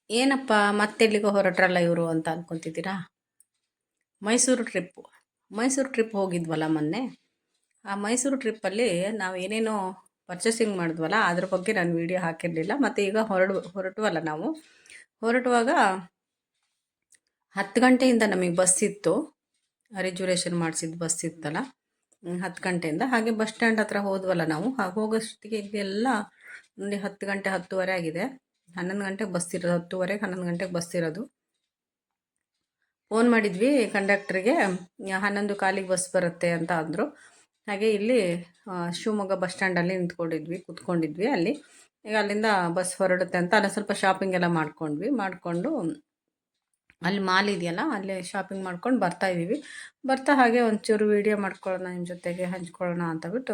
ಏನಪ್ಪ ಮತ್ತೆಲ್ಲಿಗೋ ಹೊರಟ್ರಲ್ಲ ಇವರು ಅಂತ ಅನ್ಕೊಂತಿದ್ದೀರಾ? ಮೈಸೂರು ಟ್ರಿಪ್ಪು. ಮೈಸೂರು ಟ್ರಿಪ್ ಹೋಗಿದ್ವಲ್ಲ ಮೊನ್ನೆ. ಆ ಮೈಸೂರು ಟ್ರಿಪ್ಪಲ್ಲಿ ನಾವು ಏನೇನೋ ಪರ್ಚೇಸಿಂಗ್ ಮಾಡಿದ್ವಲ್ಲ ಅದ್ರ ಬಗ್ಗೆ ನಾನು ವಿಡಿಯೋ ಹಾಕಿರಲಿಲ್ಲ. ಮತ್ತು ಈಗ ಹೊರಟುವಲ್ಲ ನಾವು. ಹೊರಟುವಾಗ 10 ಗಂಟೆಯಿಂದ ನಮಗೆ ಬಸ್ ಇತ್ತು. ರಿಸರ್ವೇಷನ್ ಮಾಡಿಸಿದ ಬಸ್ ಇತ್ತಲ್ಲ, 10 ಗಂಟೆಯಿಂದ. ಹಾಗೆ ಬಸ್ ಸ್ಟ್ಯಾಂಡ್ ಹತ್ರ ಹೋದ್ವಲ್ಲ ನಾವು. ಹಾಗೆ ಹೋಗೋಷ್ಟೊತ್ತಿಗೆ ಇದೆಲ್ಲ ನೋಡಿ 10 ಗಂಟೆ 10:30 ಆಗಿದೆ. 11 ಗಂಟೆಗೆ ಬಸ್ ಇರೋದು, 10:30 11 ಗಂಟೆಗೆ ಬಸ್ ಇರೋದು. ಫೋನ್ ಮಾಡಿದ್ವಿ ಕಂಡಕ್ಟ್ರಿಗೆ, 11 ಕಾಲಿಗೆ ಬಸ್ ಬರುತ್ತೆ ಅಂತ ಅಂದರು. ಹಾಗೆ ಇಲ್ಲಿ ಶಿವಮೊಗ್ಗ ಬಸ್ ಸ್ಟ್ಯಾಂಡಲ್ಲಿ ಕೂತ್ಕೊಂಡಿದ್ವಿ ಅಲ್ಲಿ. ಈಗ ಅಲ್ಲಿಂದ ಬಸ್ ಹೊರಡುತ್ತೆ ಅಂತ ಅಲ್ಲಿ ಸ್ವಲ್ಪ ಶಾಪಿಂಗ್ ಎಲ್ಲ ಮಾಡಿಕೊಂಡು ಅಲ್ಲಿ ಮಾಲ್ ಇದೆಯಲ್ಲ, ಅಲ್ಲೇ ಶಾಪಿಂಗ್ ಮಾಡ್ಕೊಂಡು ಬರ್ತಾಯಿದ್ದೀವಿ. ಬರ್ತಾ ಹಾಗೆ ಒಂಚೂರು ವೀಡಿಯೋ ಮಾಡ್ಕೊಳ್ಳೋಣ, ನಿಮ್ಮ ಜೊತೆಗೆ ಹಂಚ್ಕೊಳ್ಳೋಣ ಅಂತ ಬಿಟ್ಟು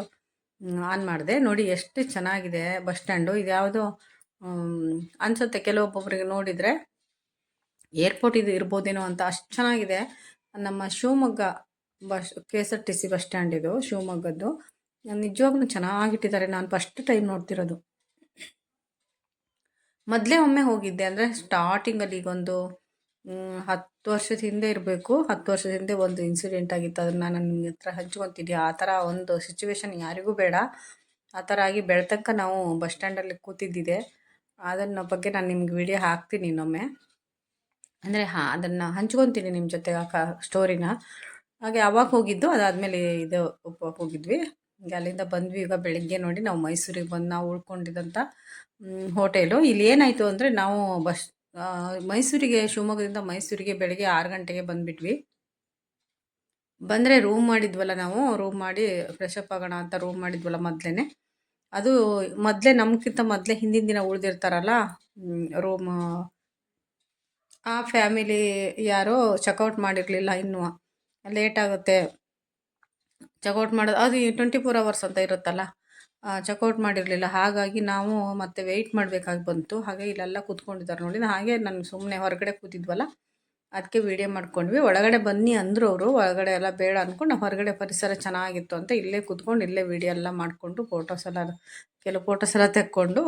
ಆನ್ ಮಾಡಿದೆ. ನೋಡಿ ಎಷ್ಟು ಚೆನ್ನಾಗಿದೆ ಬಸ್ ಸ್ಟ್ಯಾಂಡು. ಇದು ಯಾವುದೋ ಅನಿಸುತ್ತೆ ಕೆಲವೊಬ್ಬೊಬ್ಬರಿಗೆ ನೋಡಿದರೆ ಏರ್ಪೋರ್ಟ್ ಇದು ಇರ್ಬೋದೇನೋ ಅಂತ, ಅಷ್ಟು ಚೆನ್ನಾಗಿದೆ. ನಮ್ಮ ಶಿವಮೊಗ್ಗ KSRTC ಬಸ್ ಸ್ಟ್ಯಾಂಡ್ ಇದು ಶಿವಮೊಗ್ಗದ್ದು. ನಿಜವಾಗ್ಲೂ ಚೆನ್ನಾಗಿಟ್ಟಿದ್ದಾರೆ. ನಾನು ಫಸ್ಟ್ ಟೈಮ್ ನೋಡ್ತಿರೋದು. ಮೊದಲೇ ಒಮ್ಮೆ ಹೋಗಿದ್ದೆ, ಅಂದರೆ ಸ್ಟಾರ್ಟಿಂಗಲ್ಲಿ ಈಗೊಂದು 10 ವರ್ಷದ ಹಿಂದೆ ಇರಬೇಕು. 10 ವರ್ಷದ ಹಿಂದೆ ಒಂದು ಇನ್ಸಿಡೆಂಟ್ ಆಗಿತ್ತು. ಅದನ್ನು ನಾನು ನಿಮ್ಮ ಹತ್ರ ಹಂಚ್ಕೊತೀನಿ. ಆ ಥರ ಒಂದು ಸಿಚುವೇಶನ್ ಯಾರಿಗೂ ಬೇಡ. ಆ ಥರ ಆಗಿ ಬೆಳ್ತಂಕ ನಾವು ಬಸ್ ಸ್ಟ್ಯಾಂಡಲ್ಲಿ ಕೂತಿದ್ದಿದೆ. ಅದನ್ನ ಬಗ್ಗೆ ನಾನು ನಿಮ್ಗೆ ವಿಡಿಯೋ ಹಾಕ್ತೀನಿ ಇನ್ನೊಮ್ಮೆ. ಅಂದರೆ ಅದನ್ನು ಹಂಚ್ಕೊತೀನಿ ನಿಮ್ಮ ಜೊತೆ ಸ್ಟೋರಿನ. ಹಾಗೆ ಅವಾಗ ಹೋಗಿದ್ದು, ಅದಾದಮೇಲೆ ಇದು ಹೋಗಿದ್ವಿ. ಈಗ ಅಲ್ಲಿಂದ ಬಂದ್ವಿ. ಈಗ ಬೆಳಿಗ್ಗೆ ನೋಡಿ ನಾವು ಮೈಸೂರಿಗೆ ಬಂದು ನಾವು ಉಳ್ಕೊಂಡಿದ್ದಂಥ ಹೋಟೆಲು. ಇಲ್ಲಿ ಏನಾಯಿತು ಅಂದರೆ, ನಾವು ಶಿವಮೊಗ್ಗದಿಂದ ಮೈಸೂರಿಗೆ ಬೆಳಗ್ಗೆ 6 ಗಂಟೆಗೆ ಬಂದುಬಿಟ್ವಿ. ಬಂದರೆ ರೂಮ್ ಮಾಡಿದ್ವಲ್ಲ ನಾವು, ರೂಮ್ ಮಾಡಿ ಫ್ರೆಶಪ್ ಆಗೋಣ ಅಂತ ರೂಮ್ ಮಾಡಿದ್ವಲ್ಲ ಮೊದಲೇ. ಅದು ನಮಗಿಂತ ಮೊದಲೇ ಹಿಂದಿನ ದಿನ ಉಳಿದಿರ್ತಾರಲ್ಲ ರೂಮ್, ಆ ಫ್ಯಾಮಿಲಿ ಯಾರೋ ಚೆಕ್ಔಟ್ ಮಾಡಿರಲಿಲ್ಲ. ಇನ್ನೂ ಲೇಟ್ ಆಗುತ್ತೆ ಚೆಕ್ಔಟ್ ಮಾಡೋದು, ಅದು 24 hours ಅಂತ ಇರುತ್ತಲ್ಲ, ಚೆಕ್ಔಟ್ ಮಾಡಿರಲಿಲ್ಲ. ಹಾಗಾಗಿ ನಾವು ಮತ್ತೆ ವೆಯ್ಟ್ ಮಾಡಬೇಕಾಗಿ ಬಂತು. ಹಾಗೆ ಇಲ್ಲೆಲ್ಲ ಕೂತ್ಕೊಂಡಿದ್ದಾರೆ ನೋಡಿ. ಹಾಗೆ ನಾನು ಸುಮ್ಮನೆ ಹೊರಗಡೆ ಕೂತಿದ್ವಲ್ಲ, ಅದಕ್ಕೆ ವೀಡಿಯೋ ಮಾಡ್ಕೊಂಡ್ವಿ. ಒಳಗಡೆ ಬನ್ನಿ ಅಂದರು ಅವರು. ಒಳಗಡೆ ಎಲ್ಲ ಬೇಡ ಅಂದ್ಕೊಂಡು ನಾವು ಹೊರಗಡೆ ಪರಿಸರ ಚೆನ್ನಾಗಿತ್ತು ಅಂತ ಇಲ್ಲೇ ಕೂತ್ಕೊಂಡು ಇಲ್ಲೇ ವೀಡಿಯೋ ಎಲ್ಲ ಮಾಡಿಕೊಂಡು ಕೆಲವು ಫೋಟೋಸ್ ಎಲ್ಲ ತೆಕ್ಕೊಂಡು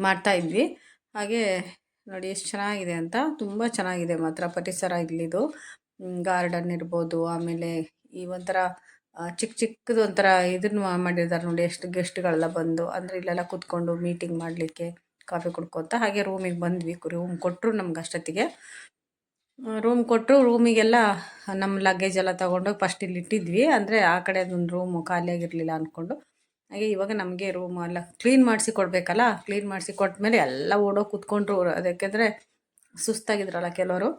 ಮಾಡ್ತಾಯಿದ್ವಿ. ಹಾಗೆ ನೋಡಿ ಎಷ್ಟು ಚೆನ್ನಾಗಿದೆ ಅಂತ. ತುಂಬ ಚೆನ್ನಾಗಿದೆ ಮಾತ್ರ ಪರಿಸರ ಇಲ್ಲಿದು. ಗಾರ್ಡನ್ ಇರ್ಬೋದು, ಆಮೇಲೆ ಈ ಒಂಥರ ಚಿಕ್ಕದು ಒಂಥರ ಇದನ್ನು ಮಾಡಿದ್ದಾರೆ ನೋಡಿ. ಎಷ್ಟು ಗೆಸ್ಟ್ಗಳೆಲ್ಲ ಬಂದು, ಅಂದರೆ ಇಲ್ಲೆಲ್ಲ ಕೂತ್ಕೊಂಡು ಮೀಟಿಂಗ್ ಮಾಡಲಿಕ್ಕೆ, ಕಾಫಿ ಕುಡ್ಕೊತ. ಹಾಗೆ ರೂಮಿಗೆ ಬಂದ್ವಿ. ರೂಮ್ ಕೊಟ್ಟರು ನಮ್ಗೆ ಅಷ್ಟೊತ್ತಿಗೆ. ರೂಮ್ ಕೊಟ್ಟರು. ರೂಮಿಗೆಲ್ಲ ನಮ್ಮ ಲಗೇಜ್ ಎಲ್ಲ ತೊಗೊಂಡೋಗಿ ಫಸ್ಟ್ ಇಲ್ಲಿ ಇಟ್ಟಿದ್ವಿ. ಅಂದರೆ ಆ ಕಡೆ ಅದೊಂದು ರೂಮು ಖಾಲಿಯಾಗಿರಲಿಲ್ಲ ಅಂದ್ಕೊಂಡು. ಹಾಗೆ ಇವಾಗ ನಮಗೆ ರೂಮ್ ಎಲ್ಲ ಕ್ಲೀನ್ ಮಾಡಿಸಿ ಕೊಡಬೇಕಲ್ಲ, ಕ್ಲೀನ್ ಮಾಡಿಸಿ ಕೊಟ್ಟಮೇಲೆ ಎಲ್ಲ ಓಡೋಗಿ ಕೂತ್ಕೊಂಡ್ರು. ಅದಕ್ಕೆಂದರೆ ಸುಸ್ತಾಗಿದ್ರಲ್ಲ ಕೆಲವರು.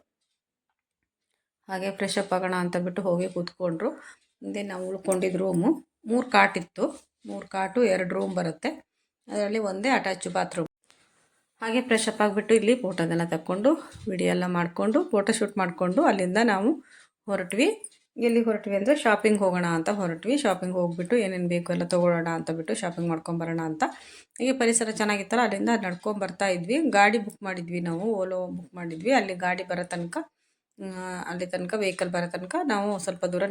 ಹಾಗೆ ಫ್ರೆಶಪ್ ಆಗೋಣ ಅಂತ ಬಿಟ್ಟು ಹೋಗಿ ಕೂತ್ಕೊಂಡ್ರು. ಹಿಂದೆ ನಾವು ಉಳ್ಕೊಂಡಿದ್ದು ರೂಮು 3 ಕಾಟ್ ಇತ್ತು. 3 ಕಾಟು 2 ರೂಮ್ ಬರುತ್ತೆ. ಅದರಲ್ಲಿ ಒಂದೇ ಅಟ್ಯಾಚ್ ಬಾತ್ರೂಮ್. ಹಾಗೆ ಫ್ರೆಶಪ್ ಆಗಿಬಿಟ್ಟು ಇಲ್ಲಿ ಫೋಟೋದೆಲ್ಲ ತಕ್ಕೊಂಡು ವಿಡಿಯೋ ಎಲ್ಲ ಮಾಡಿಕೊಂಡು ಫೋಟೋಶೂಟ್ ಮಾಡಿಕೊಂಡು ಅಲ್ಲಿಂದ ನಾವು ಹೊರಟ್ವಿ. ಎಲ್ಲಿ ಹೊರಟ್ವಿ ಅಂದರೆ ಶಾಪಿಂಗ್ ಹೋಗೋಣ ಅಂತ ಹೊರಟ್ವಿ. ಶಾಪಿಂಗ್ ಹೋಗ್ಬಿಟ್ಟು ಏನೇನು ಬೇಕು ಎಲ್ಲ ತೊಗೊಳ್ಳೋಣ ಅಂತ ಬಿಟ್ಟು ಶಾಪಿಂಗ್ ಮಾಡ್ಕೊಂಬರೋಣ ಅಂತ. ಹೀಗೆ ಪರಿಸರ ಚೆನ್ನಾಗಿತ್ತಲ್ಲ, ಅಲ್ಲಿಂದ ನಡ್ಕೊಂಬರ್ತಾ ಇದ್ವಿ. ಗಾಡಿ ಬುಕ್ ಮಾಡಿದ್ವಿ ನಾವು, ಓಲೋ ಬುಕ್ ಮಾಡಿದ್ವಿ. ಅಲ್ಲಿ ಗಾಡಿ ಬರೋ ತನಕ, ಅಲ್ಲಿ ತನಕ ವೆಹಿಕಲ್ ಬರೋ ತನಕ ನಾವು ಸ್ವಲ್ಪ ದೂರ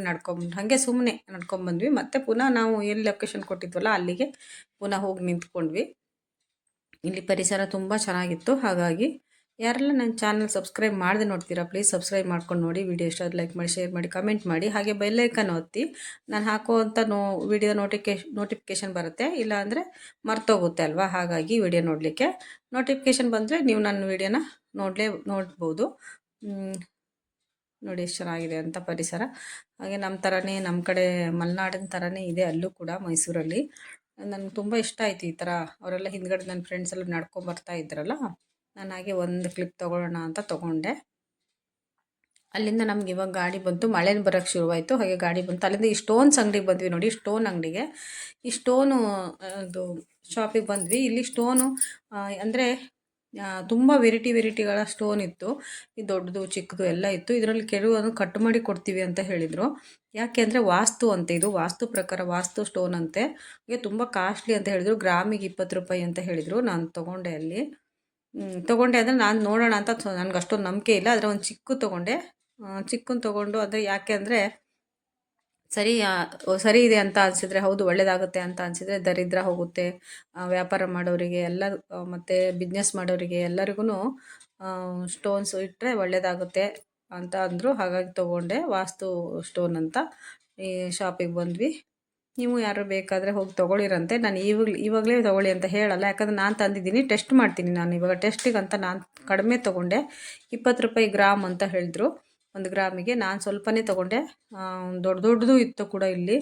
ಹಾಗೆ ಸುಮ್ಮನೆ ನಡ್ಕೊಂಬಂದ್ವಿ. ಮತ್ತು ಪುನಃ ನಾವು ಎಲ್ಲಿ ಲೊಕೇಶನ್ ಕೊಟ್ಟಿದ್ವಲ್ಲ ಅಲ್ಲಿಗೆ ಪುನಃ ಹೋಗಿ ನಿಂತ್ಕೊಂಡ್ವಿ. ಇಲ್ಲಿ ಪರಿಸರ ತುಂಬ ಚೆನ್ನಾಗಿತ್ತು. ಹಾಗಾಗಿ ಯಾರೆಲ್ಲ ನನ್ನ ಚಾನಲ್ ಸಬ್ಸ್ಕ್ರೈಬ್ ಮಾಡದೆ ನೋಡ್ತೀರಾ, ಪ್ಲೀಸ್ ಸಬ್ಸ್ಕ್ರೈಬ್ ಮಾಡ್ಕೊಂಡು ನೋಡಿ. ವಿಡಿಯೋ ಇಷ್ಟ ಲೈಕ್ ಮಾಡಿ, ಶೇರ್ ಮಾಡಿ, ಕಮೆಂಟ್ ಮಾಡಿ. ಹಾಗೆ ಬೆಲ್ಲೈಕನ್ ಒತ್ತಿ. ನಾನು ಹಾಕುವಂಥ ವಿಡಿಯೋ ನೋಟಿಫಿಕೇಷನ್ ಬರುತ್ತೆ. ಇಲ್ಲಾಂದರೆ ಮರ್ತೋಗುತ್ತೆ ಅಲ್ವಾ. ಹಾಗಾಗಿ ವಿಡಿಯೋ ನೋಡಲಿಕ್ಕೆ ನೋಟಿಫಿಕೇಷನ್ ಬಂದರೆ ನೀವು ನನ್ನ ವಿಡಿಯೋನ ನೋಡ್ಬೋದು. ನೋಡಿ ಎಷ್ಟು ಚೆನ್ನಾಗಿದೆ ಅಂತ ಪರಿಸರ. ಹಾಗೆ ನಮ್ಮ ಥರನೇ, ನಮ್ಮ ಕಡೆ ಮಲೆನಾಡಿನ ಥರನೇ ಇದೆ ಅಲ್ಲೂ ಕೂಡ ಮೈಸೂರಲ್ಲಿ. ನನಗೆ ತುಂಬ ಇಷ್ಟ ಆಯಿತು ಈ ಥರ. ಅವರೆಲ್ಲ ಹಿಂದ್ಗಡೆ ನನ್ನ ಫ್ರೆಂಡ್ಸ್ ಎಲ್ಲ ನಡ್ಕೊಂಬರ್ತಾ ಇದ್ರಲ್ಲ, ನಾನು ಹಾಗೆ ಒಂದು ಕ್ಲಿಪ್ ತೊಗೊಳ್ಳೋಣ ಅಂತ ತೊಗೊಂಡೆ. ಅಲ್ಲಿಂದ ನಮ್ಗೆ ಇವಾಗ ಗಾಡಿ ಬಂತು. ಮಳೆ ಬರೋಕ್ಕೆ ಶುರುವಾಯಿತು. ಹಾಗೆ ಗಾಡಿ ಬಂತು. ಅಲ್ಲಿಂದ ಈ ಸ್ಟೋನ್ಸ್ ಅಂಗಡಿಗೆ ಬಂದ್ವಿ ನೋಡಿ. ಸ್ಟೋನ್ ಅಂಗಡಿಗೆ, ಈ ಸ್ಟೋನು ಅದು ಶಾಪಿಗೆ ಬಂದ್ವಿ. ಇಲ್ಲಿ ಸ್ಟೋನು ಅಂದರೆ ತುಂಬ ವೆರೈಟಿಗಳ ಸ್ಟೋನ್ ಇತ್ತು. ಈ ದೊಡ್ಡದು ಚಿಕ್ಕದು ಎಲ್ಲ ಇತ್ತು. ಇದರಲ್ಲಿ ಕೆಲವನ್ನು ಕಟ್ ಮಾಡಿ ಕೊಡ್ತೀವಿ ಅಂತ ಹೇಳಿದರು. ಯಾಕೆ ಅಂದರೆ ವಾಸ್ತು ಅಂತ, ಇದು ವಾಸ್ತು ಪ್ರಕಾರ ವಾಸ್ತು ಸ್ಟೋನ್ ಅಂತೆ. ಹಾಗೆ ತುಂಬ ಕಾಸ್ಟ್ಲಿ ಅಂತ ಹೇಳಿದರು. ಗ್ರಾಮಿಗೆ 20 ರೂಪಾಯಿ ಅಂತ ಹೇಳಿದರು. ನಾನು ತೊಗೊಂಡೆ ಅಲ್ಲಿ. ತೊಗೊಂಡೆ ಅಂದರೆ ನಾನು ನೋಡೋಣ ಅಂತ, ನನಗೆ ಅಷ್ಟೊಂದು ನಂಬಿಕೆ ಇಲ್ಲ. ಆದರೆ ಒಂದು ಚಿಕ್ಕದು ತೊಗೊಂಡೆ. ಚಿಕ್ಕದು ತೊಗೊಂಡು, ಅಂದರೆ ಯಾಕೆ ಅಂದರೆ ಸರಿ ಸರಿ ಇದೆ ಅಂತ ಅನಿಸಿದ್ರೆ, ಹೌದು ಒಳ್ಳೆಯದಾಗುತ್ತೆ ಅಂತ ಅನಿಸಿದ್ರೆ ದರಿದ್ರ ಹೋಗುತ್ತೆ. ವ್ಯಾಪಾರ ಮಾಡೋರಿಗೆ ಎಲ್ಲ ಮತ್ತು ಬಿಸ್ನೆಸ್ ಮಾಡೋರಿಗೆ ಎಲ್ಲರಿಗೂ ಸ್ಟೋನ್ಸ್ ಇಟ್ಟರೆ ಒಳ್ಳೆಯದಾಗುತ್ತೆ ಅಂತ ಅಂದರು. ಹಾಗಾಗಿ ತೊಗೊಂಡೆ ವಾಸ್ತು ಸ್ಟೋನ್ ಅಂತ. ಈ ಶಾಪಿಗೆ ಬಂದ್ವಿ. ನೀವು ಯಾರು ಬೇಕಾದರೆ ಹೋಗಿ ತೊಗೊಳ್ಳಿರಂತೆ. ನಾನು ಇವಾಗಲೇ ತೊಗೊಳ್ಳಿ ಅಂತ ಹೇಳಲ್ಲ, ಯಾಕಂದ್ರೆ ನಾನು ತಂದಿದ್ದೀನಿ, ಟೆಸ್ಟ್ ಮಾಡ್ತೀನಿ ನಾನು ಇವಾಗ. ಟೆಸ್ಟಿಗಂತ ನಾನು ಕಡಿಮೆ ತೊಗೊಂಡೆ, 20 ರೂಪಾಯಿ ಗ್ರಾಮ್ ಅಂತ ಹೇಳಿದ್ರು ಒಂದು ಗ್ರಾಮಿಗೆ. ನಾನು ಸ್ವಲ್ಪನೇ ತೊಗೊಂಡೆ. ದೊಡ್ಡ ದೊಡ್ಡದು ಇತ್ತು ಕೂಡ ಇಲ್ಲಿ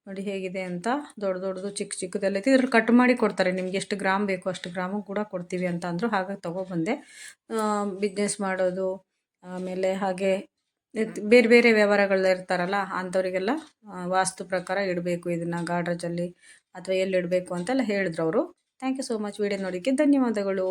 ನೋಡಿ ಹೇಗಿದೆ ಅಂತ. ದೊಡ್ಡ ದೊಡ್ಡದು ಚಿಕ್ಕ ಚಿಕ್ಕದೆಲ್ಲ ಇತ್ತು. ಇದ್ರಲ್ಲಿ ಕಟ್ ಮಾಡಿ ಕೊಡ್ತಾರೆ, ನಿಮ್ಗೆ ಎಷ್ಟು ಗ್ರಾಮ್ ಬೇಕು ಅಷ್ಟು ಗ್ರಾಮು ಕೂಡ ಕೊಡ್ತೀವಿ ಅಂತ ಅಂದರು. ಹಾಗಾಗಿ ತೊಗೊಬಂದೆ. ಬಿಸ್ನೆಸ್ ಮಾಡೋದು ಆಮೇಲೆ ಹಾಗೆ ಬೇರೆ ಬೇರೆ ವ್ಯವಹಾರಗಳು ಇರ್ತಾರಲ್ಲ ಅಂಥವರಿಗೆಲ್ಲ ವಾಸ್ತು ಪ್ರಕಾರ ಇಡಬೇಕು ಇದನ್ನು ಗಾಡ್ರೇಜಲ್ಲಿ ಅಥವಾ ಎಲ್ಲಿ ಇಡಬೇಕು ಅಂತೆಲ್ಲ ಹೇಳಿದ್ರು ಅವರು. Thank you so much. Video ನೋಡೋಕ್ಕೆ ಧನ್ಯವಾದಗಳು.